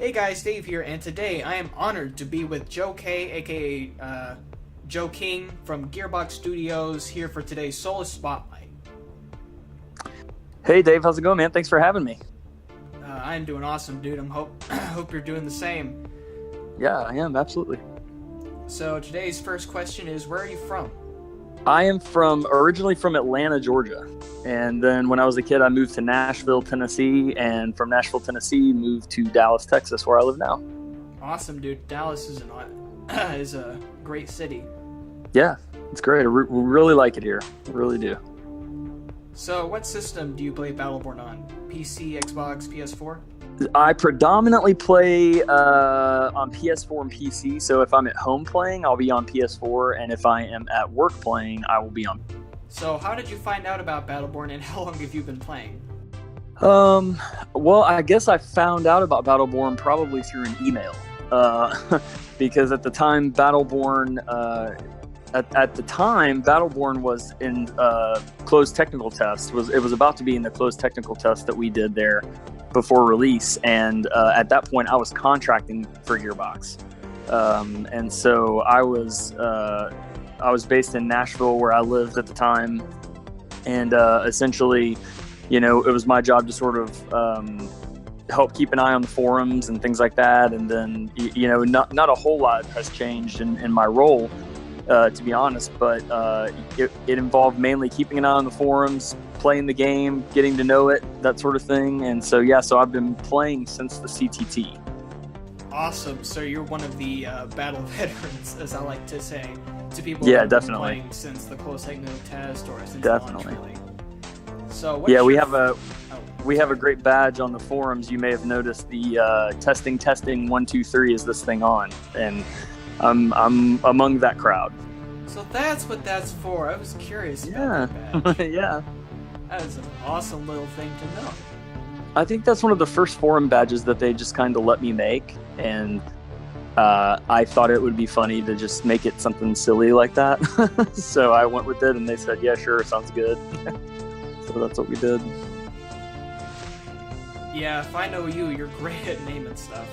Hey guys, Dave here, and today I am honored to be with JoeK, aka Joe King from Gearbox Studios, here for today's Solus Spotlight. Hey Dave, how's it going, man? Thanks for having me. I'm doing awesome, dude. Hope you're doing the same. Yeah, I am, absolutely. So today's first question is, where are you from? I am originally from Atlanta, Georgia. And then when I was a kid, I moved to Nashville, Tennessee. And from Nashville, Tennessee, moved to Dallas, Texas, where I live now. Awesome, dude. Dallas is is a great city. Yeah, it's great. We really like it here. We really do. So what system do you play Battleborn on? PC, Xbox, PS4? I predominantly play on PS4 and PC. So if I'm at home playing, I'll be on PS4. And if I am at work playing, I will be on. So how did you find out about Battleborn, and how long have you been playing? Well, I guess I found out about Battleborn probably through an email. Because at the time, Battleborn was in closed technical test. It was about to be in the closed technical test that we did there before release, and at that point, I was contracting for Gearbox, and so I was based in Nashville, where I lived at the time, and essentially, it was my job to sort of help keep an eye on the forums and things like that, and then not a whole lot has changed in my role. To be honest, but it involved mainly keeping an eye on the forums, playing the game, getting to know it, that sort of thing. And so I've been playing since the CTT. Awesome. So you're one of the battle veterans, as I like to say, to people who have definitely been playing since the closed technical test or since definitely. launch, really. So we have a great badge on the forums. You may have noticed the testing 1 2 3 is this thing on, and I'm among that crowd. So that's what that's for. I was curious about that badge. Yeah. That is an awesome little thing to know. I think that's one of the first forum badges that they just kind of let me make, and I thought it would be funny to just make it something silly like that. So I went with it, and they said, yeah, sure, sounds good. So that's what we did. Yeah, if I know you, you're great at naming stuff.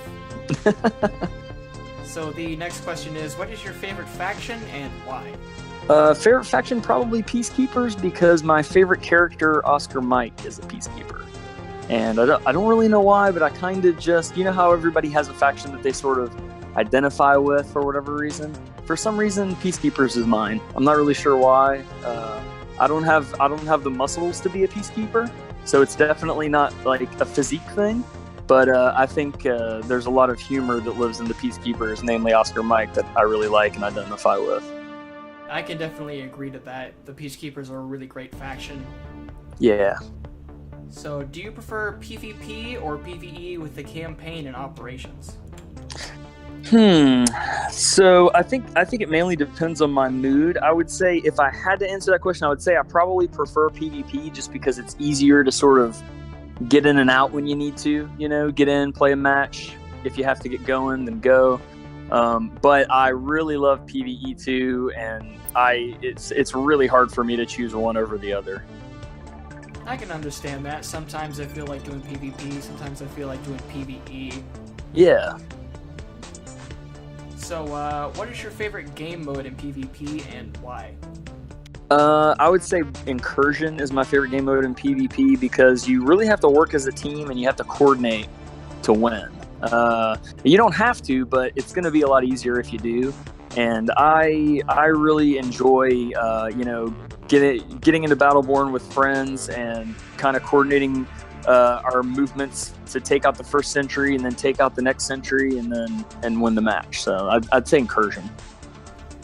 So the next question is, what is your favorite faction and why? Favorite faction, probably Peacekeepers, because my favorite character, Oscar Mike, is a Peacekeeper. And I don't really know why, but I kind of just, how everybody has a faction that they sort of identify with for whatever reason. For some reason, Peacekeepers is mine. I'm not really sure why. I don't have the muscles to be a Peacekeeper, so it's definitely not like a physique thing. But I think there's a lot of humor that lives in the Peacekeepers, namely Oscar Mike, that I really like and identify with. I can definitely agree to that. The Peacekeepers are a really great faction. Yeah. So, do you prefer PvP or PvE with the campaign and operations? So I think it mainly depends on my mood. I would say if I had to answer that question, I would say I probably prefer PvP just because it's easier to sort of get in and out when you need to, get in, play a match. If you have to get going, then go. But I really love PvE too, and it's really hard for me to choose one over the other. I can understand that. Sometimes I feel like doing PvP, sometimes I feel like doing PvE. Yeah. So, what is your favorite game mode in PvP and why? I would say Incursion is my favorite game mode in PvP because you really have to work as a team and you have to coordinate to win. You don't have to, but it's going to be a lot easier if you do. And I really enjoy, getting into Battleborn with friends and kind of coordinating our movements to take out the first sentry and then take out the next sentry and win the match. So I'd say Incursion.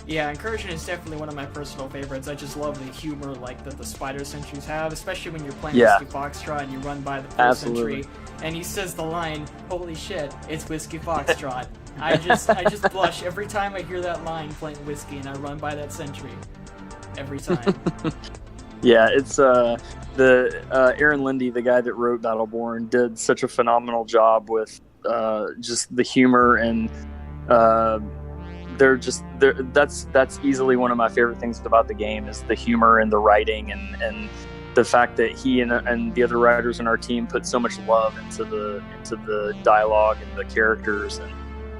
Yeah, Incursion is definitely one of my personal favorites. I just love the humor that the spider sentries have, especially when you're playing Whiskey Foxtrot and you run by the first sentry and he says the line, "Holy shit, it's Whiskey Foxtrot." I just blush every time I hear that line playing Whiskey and I run by that sentry. Every time. Yeah, it's the Aaron Lindy, the guy that wrote Battleborn, did such a phenomenal job with just the humor and that's easily one of my favorite things about the game is the humor and the writing and the fact that he and the other writers on our team put so much love into the dialogue and the characters, and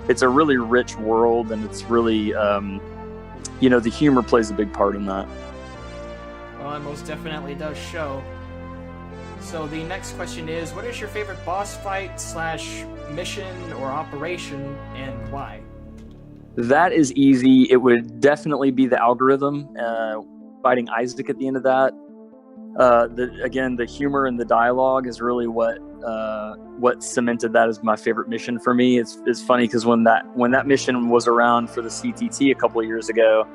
it's a really rich world, and it's really the humor plays a big part in that. Well, it most definitely does show. So the next question is, what is your favorite boss fight / mission or operation, and why? That is easy. It would definitely be the algorithm, fighting Isaac at the end of that. The humor and the dialogue is really what cemented that as my favorite mission for me. It's funny because when that mission was around for the CTT a couple of years ago,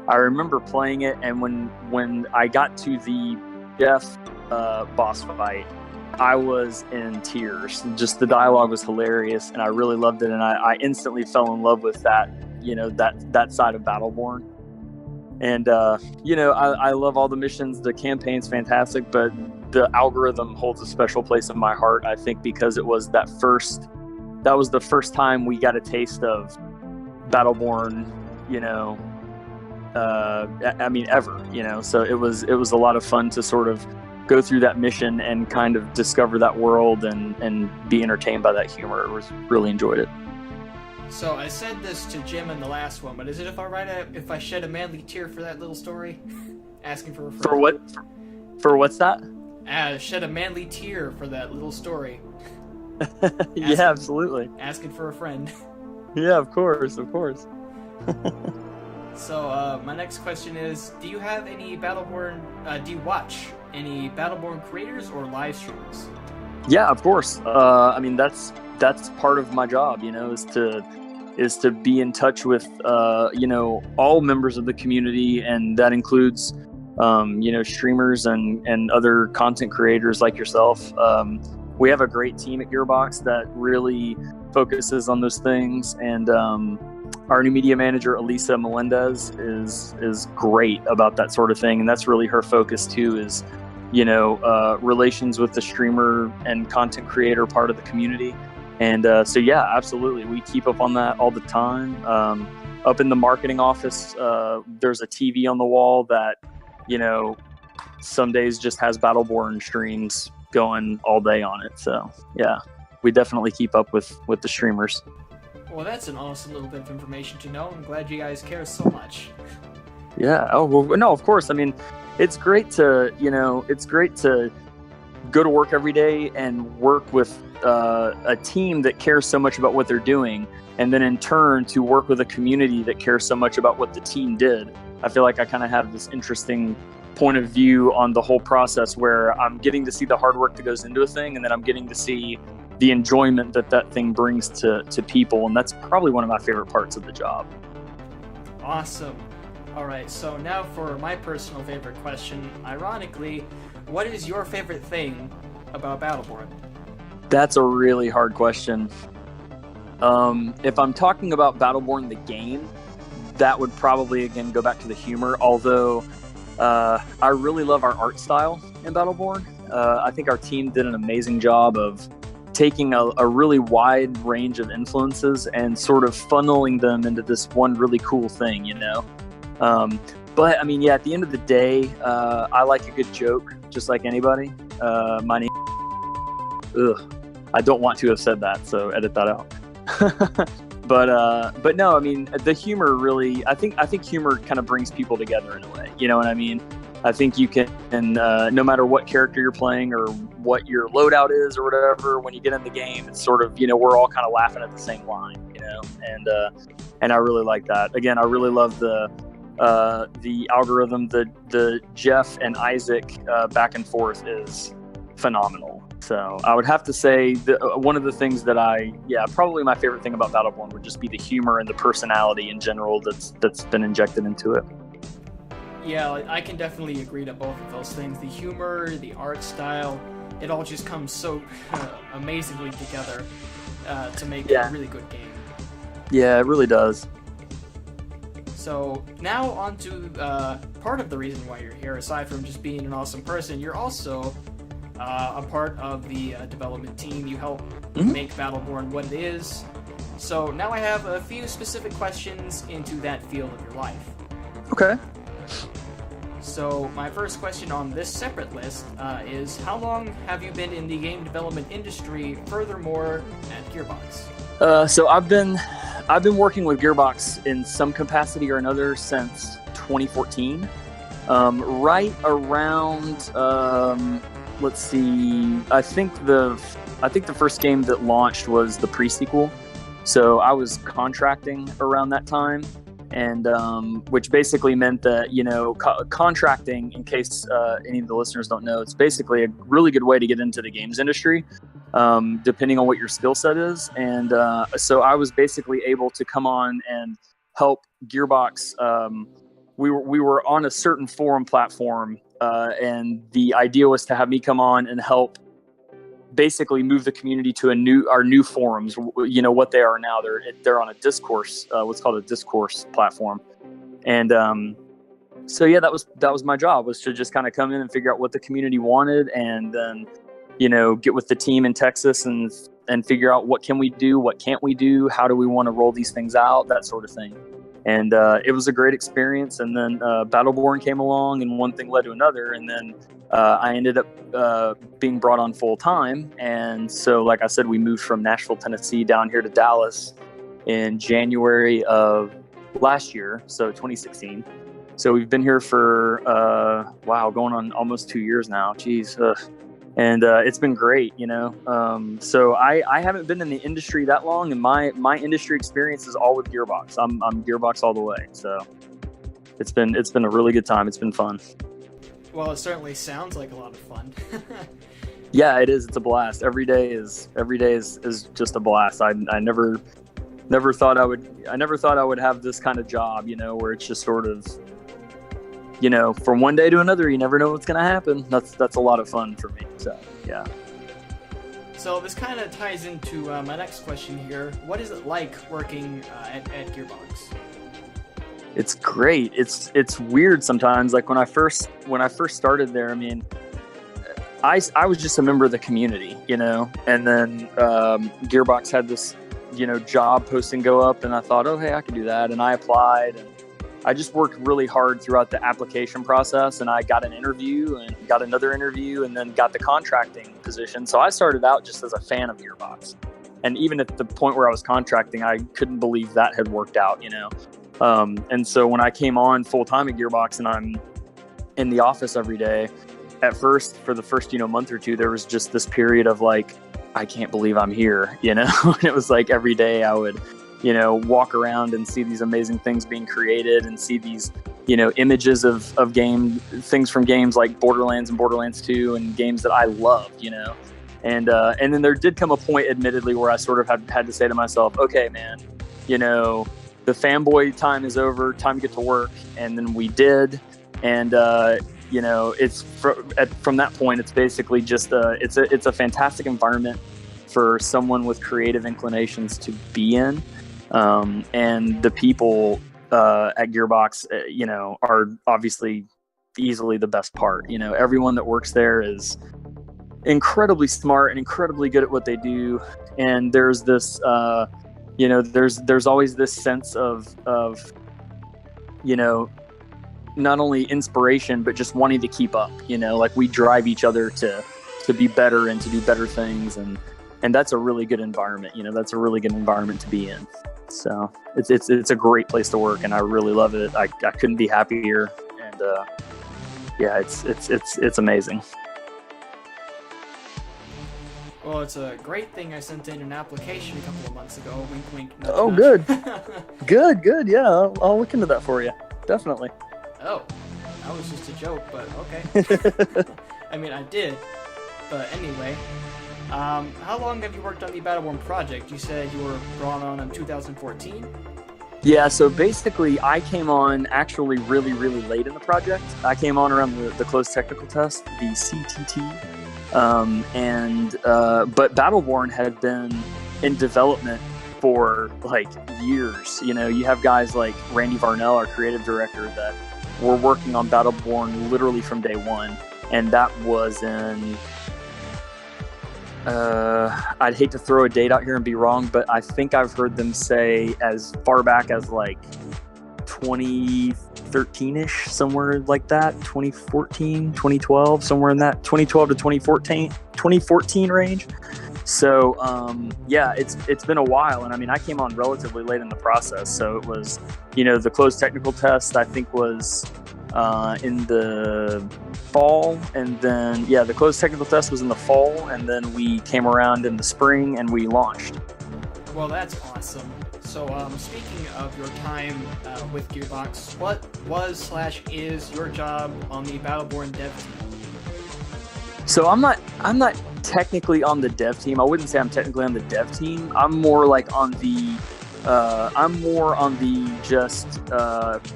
I remember playing it, and when I got to the Jeff boss fight, I was in tears. Just the dialogue was hilarious, and I really loved it, and I instantly fell in love with that, that side of Battleborn. And I love all the missions. The campaign's fantastic, but the algorithm holds a special place in my heart, I think, because it was that was the first time we got a taste of Battleborn, ever, so it was a lot of fun to sort of go through that mission and kind of discover that world and be entertained by that humor. Really enjoyed it. So I said this to Jim in the last one, but is it alright if I shed a manly tear for that little story? Asking for a friend. For what? For what's that? Shed a manly tear for that little story. Yeah, absolutely. Asking for a friend. Yeah, of course. So my next question is, do you have any Battleborn? Do you watch any Battleborn creators or live streamers? Yeah, of course. That's part of my job, is to be in touch with all members of the community, and that includes streamers and other content creators like yourself. We have a great team at Gearbox that really focuses on those things, and our new media manager, Elisa Melendez, is great about that sort of thing, and that's really her focus too, is relations with the streamer and content creator part of the community. And so yeah, absolutely, we keep up on that all the time. Up in the marketing office, there's a TV on the wall that some days just has Battleborn streams going all day on it. So yeah, we definitely keep up with the streamers. Well, that's an awesome little bit of information to know. I'm glad you guys care so much. Yeah. Oh, well, no, of course. I mean, it's great to go to work every day and work with a team that cares so much about what they're doing, and then in turn to work with a community that cares so much about what the team did. I feel like I kind of have this interesting point of view on the whole process, where I'm getting to see the hard work that goes into a thing, and then I'm getting to see the enjoyment that thing brings to people, and that's probably one of my favorite parts of the job. Awesome. All right, so now for my personal favorite question. Ironically, what is your favorite thing about Battleborn? That's a really hard question. If I'm talking about Battleborn the game, that would probably again go back to the humor, although I really love our art style in Battleborn. I think our team did an amazing job of taking a really wide range of influences and sort of funneling them into this one really cool thing, But I mean, yeah, at the end of the day, I like a good joke, just like anybody. My name. I don't want to have said that, so edit that out. But no, I mean, the humor really. I think humor kind of brings people together in a way. You know what I mean? I think you can, no matter what character you're playing or what your loadout is or whatever, when you get in the game, it's sort of, we're all kind of laughing at the same line, and I really like that. Again, I really love the algorithm. The Jeff and Isaac back and forth is phenomenal. So I would have to say one of the things that probably my favorite thing about Battleborn would just be the humor and the personality in general that's been injected into it. Yeah, I can definitely agree to both of those things. The humor, the art style, it all just comes so amazingly together to make a really good game. Yeah, it really does. So now on to part of the reason why you're here. Aside from just being an awesome person, you're also a part of the development team. You help make Battleborn what it is. So now I have a few specific questions into that field of your life. Okay. So my first question on this separate list is, how long have you been in the game development industry, furthermore, at Gearbox? So I've been working with Gearbox in some capacity or another since 2014. Right around, let's see, I think the first game that launched was the pre-sequel. So I was contracting around that time, and which basically meant that, contracting, in case any of the listeners don't know, it's basically a really good way to get into the games industry, depending on what your skill set is. And so I was basically able to come on and help Gearbox. We were on a certain forum platform, and the idea was to have me come on and help basically move the community to our new forums. What they are now. They're on a discourse, what's called a discourse platform. And so yeah, that was my job, was to just kind of come in and figure out what the community wanted, and then get with the team in Texas and figure out what can we do, what can't we do, how do we want to roll these things out, that sort of thing. And it was a great experience. And then Battleborn came along, and one thing led to another, and then I ended up being brought on full time. And so, like I said, we moved from Nashville, Tennessee down here to Dallas in January of last year, so 2016. So we've been here for, going on almost 2 years now. Jeez. And it's been great, So I haven't been in the industry that long, and my industry experience is all with Gearbox. I'm Gearbox all the way. So it's been a really good time. It's been fun. Well, it certainly sounds like a lot of fun. Yeah, it is. It's a blast. Every day is just a blast. I never thought I would have this kind of job, where it's just sort of, from one day to another, you never know what's going to happen. That's a lot of fun for me. So, yeah. So this kind of ties into my next question here. What is it like working at Gearbox? It's great. It's weird sometimes. Like when I first started there, I mean, I was just a member of the community, and then Gearbox had this, job posting go up, and I thought, oh, hey, I can do that. And I applied, and I just worked really hard throughout the application process, and I got an interview and got another interview, and then got the contracting position. So I started out just as a fan of Gearbox. And even at the point where I was contracting, I couldn't believe that had worked out, And so when I came on full time at Gearbox, and I'm in the office every day, at first, for the first, month or two, there was just this period of like, I can't believe I'm here, And it was like every day I would, walk around and see these amazing things being created, and see these, images of things from games like Borderlands and Borderlands 2, and games that I love, And then there did come a point, admittedly, where I sort of had to say to myself, okay, man, the fanboy time is over, time to get to work. And then we did. And, it's from that point, it's basically just it's a fantastic environment for someone with creative inclinations to be in. And the people at Gearbox, are obviously easily the best part. Everyone that works there is incredibly smart and incredibly good at what they do. And there's this, there's always this sense of not only inspiration, but just wanting to keep up, like we drive each other to be better and to do better things. And that's a really good environment. That's a really good environment to be in. So it's a great place to work, and I really love it. I couldn't be happier. And yeah, it's amazing. Well, it's a great thing I sent in an application a couple of months ago. Wink, wink, nudge, oh, nudge. Good. Yeah, I'll look into that for you. Definitely. Oh, that was just a joke, but okay. I mean, I did. But anyway, how long have you worked on the Battleborn project? You said you were brought on in 2014? Yeah, so basically I came on actually really, really late in the project. I came on around the closed technical test, the CTT. But Battleborn had been in development for like years. You have guys like Randy Varnell, our creative director, that were working on Battleborn literally from day one. And that was in, I'd hate to throw a date out here and be wrong, but I think I've heard them say as far back as like 2013, 2013-ish, somewhere like that, 2014, 2012, somewhere in that 2012 to 2014 range. So yeah, it's been a while, and I mean, I came on relatively late in the process. So it was, the closed technical test I think was in the fall, and then the closed technical test was in the fall, and then we came around in the spring and we launched. Well, that's awesome. So speaking of your time with Gearbox, what was/is your job on the Battleborn dev team? So I'm not technically on the dev team. I wouldn't say I'm technically on the dev team. I'm more like on the just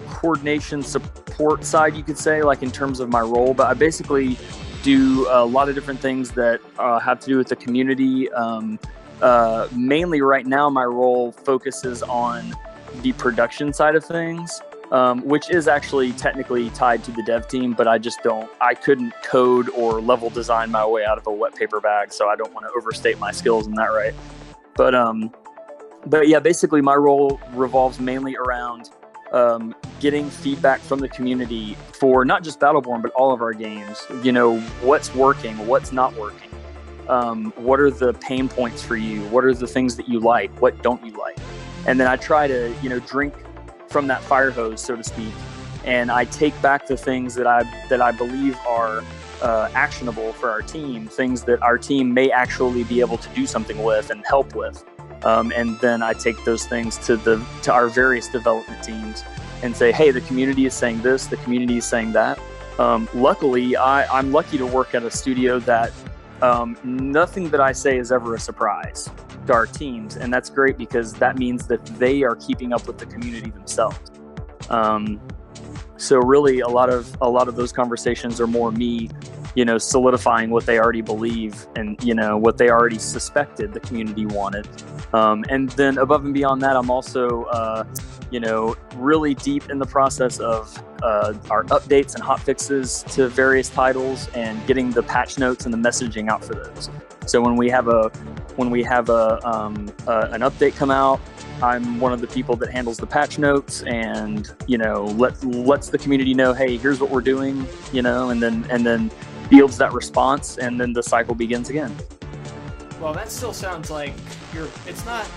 coordination support side, you could say, like in terms of my role. But I basically do a lot of different things that have to do with the community. Mainly right now, my role focuses on the production side of things. Which is actually technically tied to the dev team, but I couldn't code or level design my way out of a wet paper bag, so I don't want to overstate my skills in that, right? But yeah, basically my role revolves mainly around getting feedback from the community for not just Battleborn, but all of our games. What's working, what's not working, what are the pain points for you, what are the things that you like, what don't you like, and then I try to drink from that fire hose, so to speak, and I take back the things that I believe are actionable for our team, things that our team may actually be able to do something with and help with, and then I take those things to our various development teams and say, hey, the community is saying this, the community is saying that. Luckily, I'm lucky to work at a studio that nothing that I say is ever a surprise to our teams, and that's great because that means that they are keeping up with the community themselves. So really, a lot of those conversations are more me, solidifying what they already believe and what they already suspected the community wanted. And then above and beyond that, I'm also really deep in the process of our updates and hot fixes to various titles and getting the patch notes and the messaging out for those. So when we have an update come out, I'm one of the people that handles the patch notes and lets the community know, hey, here's what we're doing, and then fields that response, and then the cycle begins again. Well, that still sounds like it's not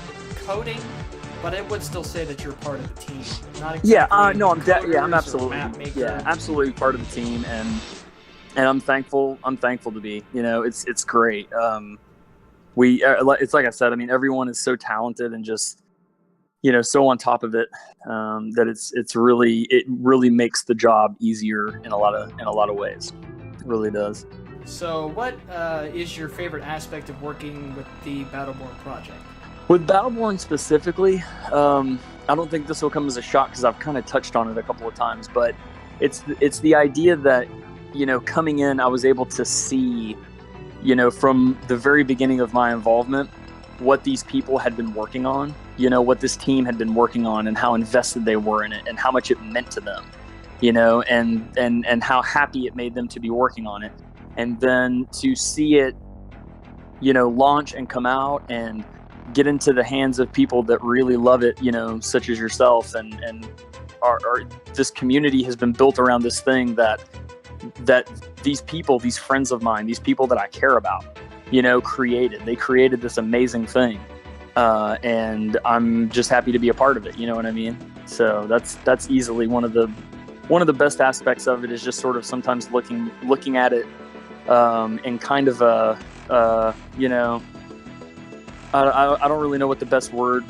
coding, but I would still say that you're part of the team. Not exactly no, I'm absolutely part of the team, and I'm thankful to be. It's great. It's like I said. I mean, everyone is so talented and just so on top of it that it really makes the job easier in a lot of ways. It really does. So, what is your favorite aspect of working with the Battleborn project? With Battleborn specifically, I don't think this will come as a shock because I've kind of touched on it a couple of times, but it's the idea that coming in, I was able to see from the very beginning of my involvement what these people had been working on, what this team had been working on, and how invested they were in it, and how much it meant to them, and how happy it made them to be working on it, and then to see it launch and come out and get into the hands of people that really love it, such as yourself, and this community has been built around this thing that these people, these friends of mine, these people that I care about, created. They created this amazing thing, and I'm just happy to be a part of it. You know what I mean? So that's easily one of the best aspects of it, is just sort of sometimes looking at it in kind of a I don't really know what the best word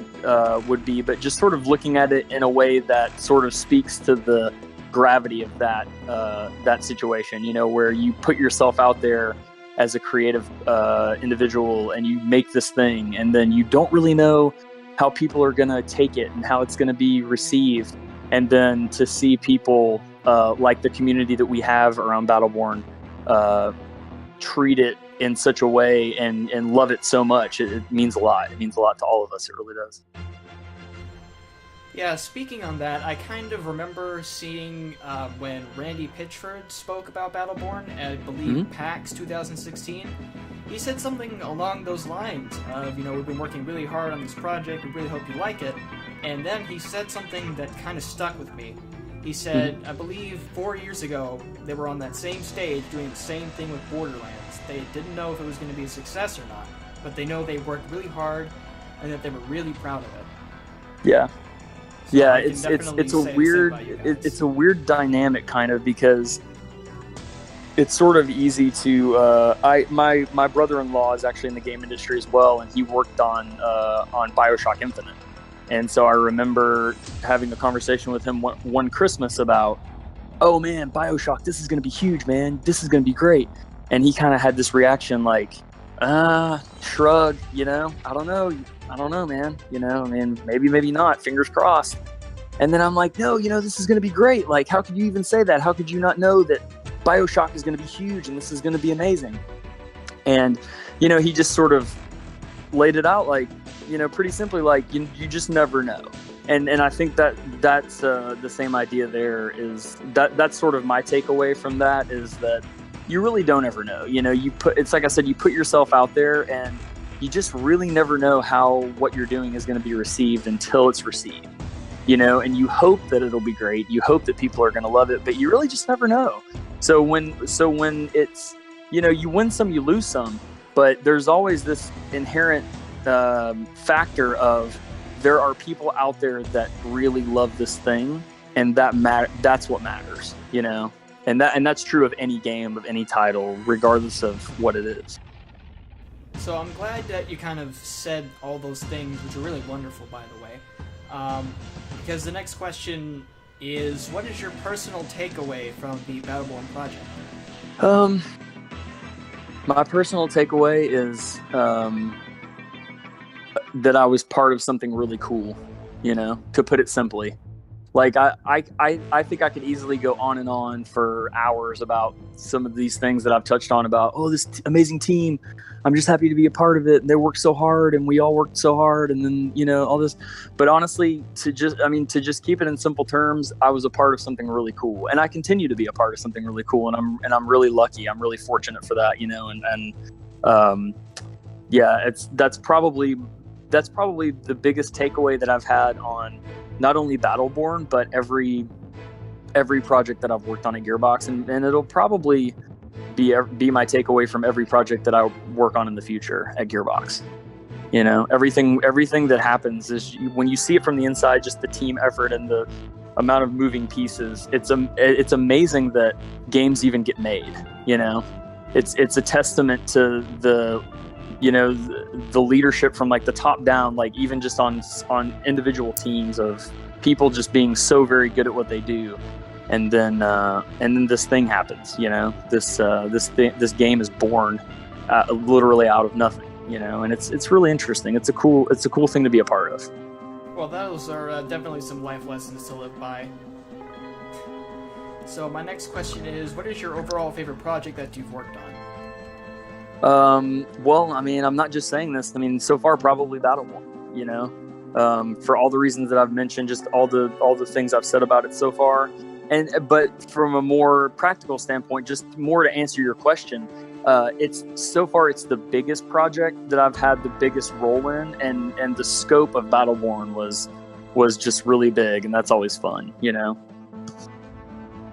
would be, but just sort of looking at it in a way that sort of speaks to the gravity of that situation, where you put yourself out there as a creative individual and you make this thing, and then you don't really know how people are going to take it and how it's going to be received. And then to see people like the community that we have around Battleborn treat it in such a way and love it so much, it means a lot. It means a lot to all of us. It really does. Yeah, speaking on that, I kind of remember seeing when Randy Pitchford spoke about Battleborn at, I believe, PAX 2016. He said something along those lines of, we've been working really hard on this project, we really hope you like it. And then he said something that kind of stuck with me. He said, I believe 4 years ago, they were on that same stage doing the same thing with Borderlands. They didn't know if it was going to be a success or not, but they know they worked really hard and that they were really proud of it. Yeah. So yeah, it's a weird dynamic kind of, because it's sort of easy to my brother-in-law is actually in the game industry as well, and he worked on BioShock Infinite. And so I remember having a conversation with him one Christmas about, oh man, BioShock, this is going to be huge, man. This is going to be great. And he kind of had this reaction like, shrug, I don't know, man. I mean, maybe not, fingers crossed. And then I'm like, no, this is going to be great. Like, how could you even say that? How could you not know that BioShock is going to be huge and this is going to be amazing? And, he just sort of laid it out like, pretty simply, like, you just never know. And I think that's the same idea there. Is that's sort of my takeaway from that, is that you really don't ever know. It's like I said, you put yourself out there and you just really never know how what you're doing is going to be received until it's received. And you hope that it'll be great. You hope that people are going to love it, but you really just never know. So when it's, you win some, you lose some, but there's always this inherent factor of there are people out there that really love this thing, and that's what matters, and that's true of any game, of any title, regardless of what it is. So I'm glad that you kind of said all those things, which are really wonderful, by the way, because the next question is, what is your personal takeaway from the Battleborn project? My personal takeaway is that I was part of something really cool, to put it simply. Like, I think I could easily go on and on for hours about some of these things that I've touched on about, this amazing team. I'm just happy to be a part of it. They worked so hard and we all worked so hard, and then, all this. But honestly, to just keep it in simple terms, I was a part of something really cool, and I continue to be a part of something really cool. And I'm really lucky. I'm really fortunate for that, that's probably the biggest takeaway that I've had on not only Battleborn, but every project that I've worked on at Gearbox, and it'll probably be my takeaway from every project that I work on in the future at Gearbox. Everything that happens is, when you see it from the inside, just the team effort and the amount of moving pieces, it's amazing that games even get made. It's a testament to the leadership from like the top down, like even just on individual teams of people just being so very good at what they do. And then this thing happens, this game is born literally out of nothing, and it's really interesting. It's a cool thing to be a part of. Well, those are definitely some life lessons to live by. So my next question is, what is your overall favorite project that you've worked on? Well, I mean, I'm not just saying this. I mean, so far, probably Battleborn, for all the reasons that I've mentioned, just all the things I've said about it so far. But from a more practical standpoint, just more to answer your question, it's the biggest project that I've had the biggest role in, and the scope of Battleborn was just really big, and that's always fun,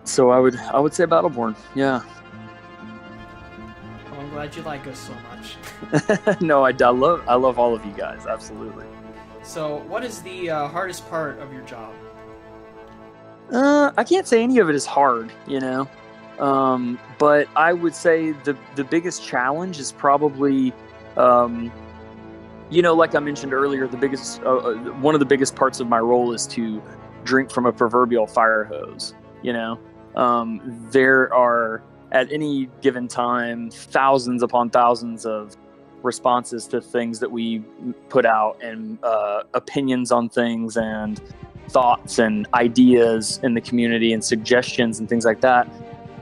So I would say Battleborn, yeah. Well, I'm glad you like us so much. No, I love all of you guys, absolutely. So, what is the hardest part of your job? I can't say any of it is hard, but I would say the biggest challenge is probably, like I mentioned earlier, the biggest one of the biggest parts of my role is to drink from a proverbial fire hose. There are, at any given time, thousands upon thousands of responses to things that we put out, and opinions on things, and thoughts and ideas in the community, and suggestions and things like that.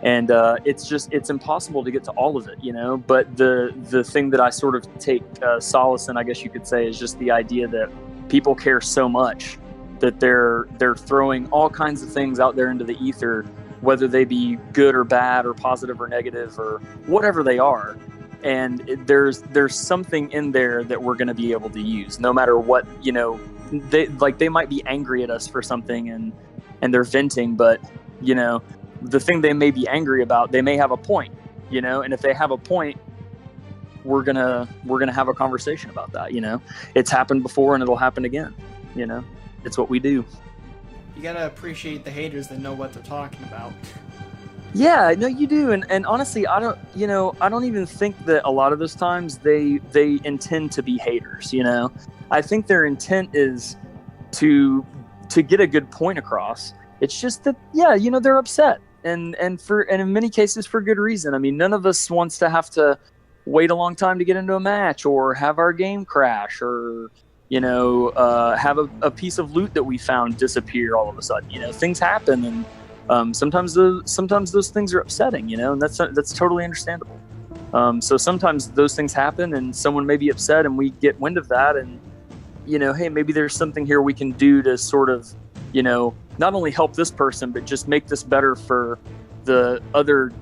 And it's impossible to get to all of it, but the thing that I sort of take solace in, I guess you could say, is just the idea that people care so much that they're throwing all kinds of things out there into the ether, whether they be good or bad or positive or negative or whatever they are. And there's something in there that we're going to be able to use, no matter what, they might be angry at us for something, and and they're venting, but the thing they may be angry about, they may have a point, and if they have a point, we're gonna have a conversation about that. It's happened before and it'll happen again. It's what we do. You gotta appreciate the haters that know what they're talking about. Yeah, no, you do, and honestly, I don't even think that a lot of those times they intend to be haters. I think their intent is to get a good point across. It's just that, they're upset, and in many cases for good reason. I mean, none of us wants to have to wait a long time to get into a match, or have our game crash, or have a piece of loot that we found disappear all of a sudden. Things happen, and sometimes those things are upsetting. And that's totally understandable. So sometimes those things happen, and someone may be upset, and we get wind of that, and hey, maybe there's something here we can do to sort of, not only help this person, but just make this better for the other,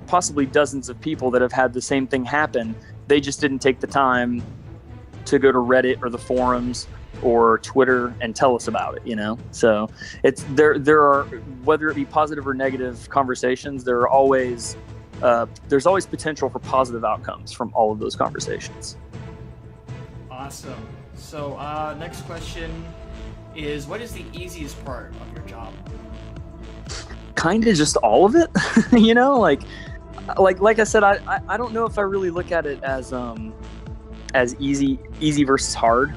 possibly dozens of people that have had the same thing happen. They just didn't take the time to go to Reddit or the forums or Twitter and tell us about it, So it's there are, whether it be positive or negative conversations, there's always potential for positive outcomes from all of those conversations. Awesome. So next question is, what is the easiest part of your job? Kind of just all of it. Like I said, I don't know if I really look at it as easy versus hard.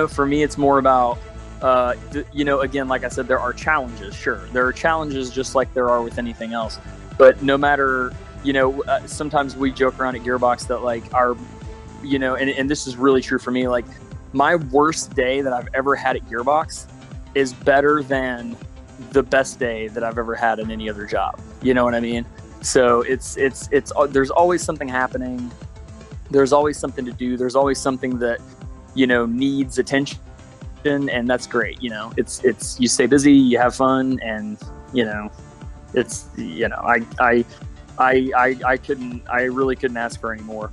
For me, it's more about, again, like I said, there are challenges. Sure, there are challenges just like there are with anything else. But no matter, sometimes we joke around at Gearbox that like our, and this is really true for me, like my worst day that I've ever had at Gearbox is better than the best day that I've ever had in any other job. You know what I mean? So it's there's always something happening. There's always something to do. There's always something that, needs attention, and that's great. It's you stay busy, you have fun, and it's I really couldn't ask for any more.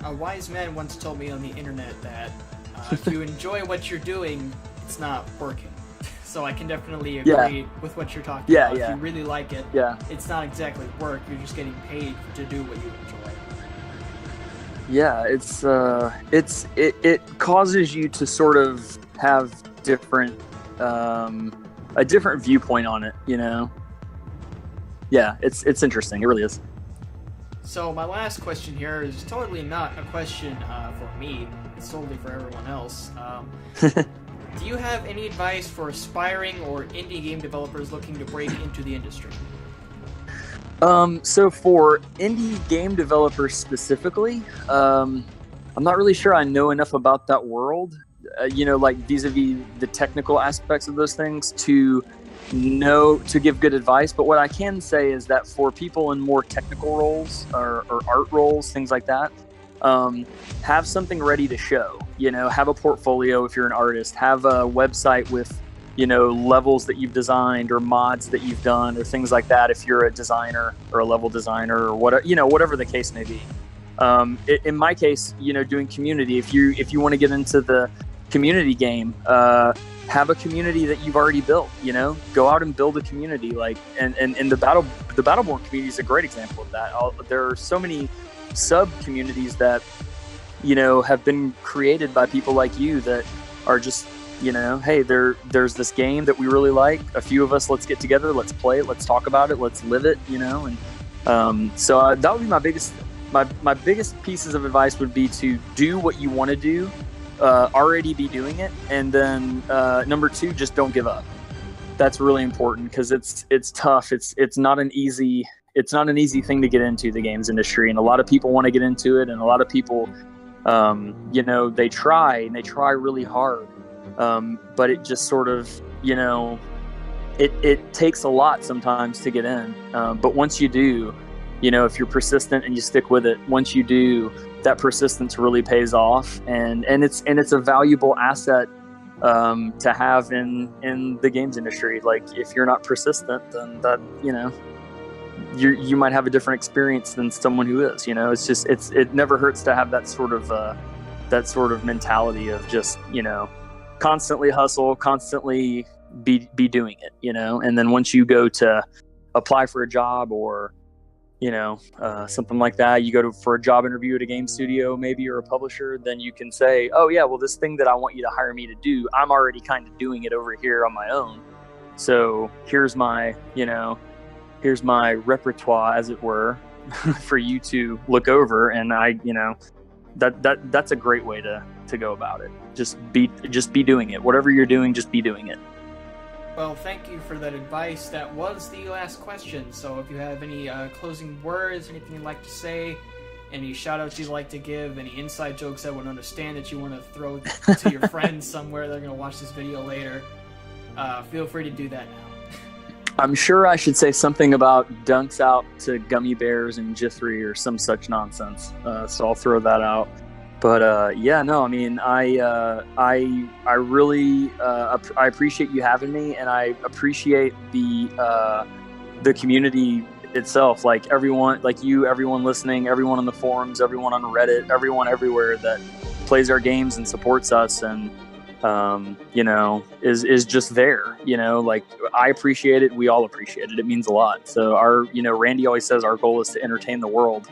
A wise man once told me on the internet that if you enjoy what you're doing, it's not working. So I can definitely agree with what you're talking about. If you really like it, it's not exactly work. You're just getting paid to do what you enjoy. Yeah, it causes you to sort of have different a different viewpoint on it. Yeah, it's interesting. It really is. So my last question here is totally not a question for me. It's solely for everyone else. Do you have any advice for aspiring or indie game developers looking to break into the industry? So for indie game developers specifically, I'm not really sure I know enough about that world, like vis-a-vis the technical aspects of those things to give good advice. But what I can say is that for people in more technical roles or art roles, things like that, have something ready to show. Have a portfolio if you're an artist. Have a website with, levels that you've designed or mods that you've done or things like that if you're a designer or a level designer or whatever the case may be. In my case, doing community, if you want to get into the community game, have a community that you've already built. Go out and build a community. And the Battleborn community is a great example of that. There are so many sub communities that have been created by people like you that are just hey, there's this game that we really like, a few of us, let's get together, let's play it, let's talk about it, let's live it. And so that would be my biggest pieces of advice would be to do what you want to do, already be doing it, and then number two, just don't give up. That's really important because it's tough. It's not an easy thing to get into, the games industry, and a lot of people want to get into it, and a lot of people they try really hard, but it just sort of it takes a lot sometimes to get in, but once you do, if you're persistent and you stick with it, once you do, that persistence really pays off, and it's a valuable asset to have in the games industry. Like, if you're not persistent, then that you might have a different experience than someone who is. It's just it never hurts to have that sort of mentality of just constantly hustle, constantly be doing it, you know. And then once you go to apply for a job or, you know, something like that, you go for a job interview at a game studio maybe, or a publisher, then you can say, oh yeah, well, this thing that I want you to hire me to do, I'm already kind of doing it over here on my own. So here's my repertoire, as it were, for you to look over. And I, you know, that's a great way to go about it. Just be doing it. Whatever you're doing, just be doing it. Well, thank you for that advice. That was the last question. So if you have any closing words, anything you'd like to say, any shout-outs you'd like to give, any inside jokes I would understand that you want to throw to your friends somewhere that are going to watch this video later, feel free to do that now. I'm sure I should say something about dunks out to gummy bears and Jithri or some such nonsense. So I'll throw that out. But yeah, no, I mean, I really I appreciate you having me, and I appreciate the community itself. Like everyone, like you, everyone listening, everyone on the forums, everyone on Reddit, everyone everywhere that plays our games and supports us, and you know, is just there. You know, like I appreciate it. We all appreciate it. It means a lot. So Randy always says our goal is to entertain the world.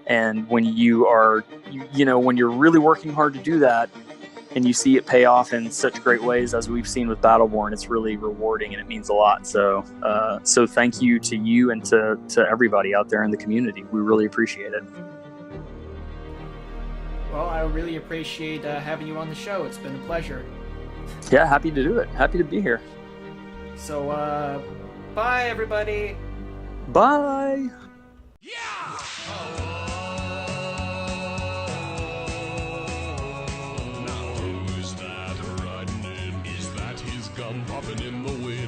And when you are, you know, when you're really working hard to do that and you see it pay off in such great ways as we've seen with Battleborn, it's really rewarding and it means a lot. So so thank you to you and to everybody out there in the community. We really appreciate it. Well, I really appreciate having you on the show. It's been a pleasure. Yeah, happy to do it. Happy to be here. So, bye, everybody. Bye. Yeah! Now who's that riding in? Is that his gun popping in the wind?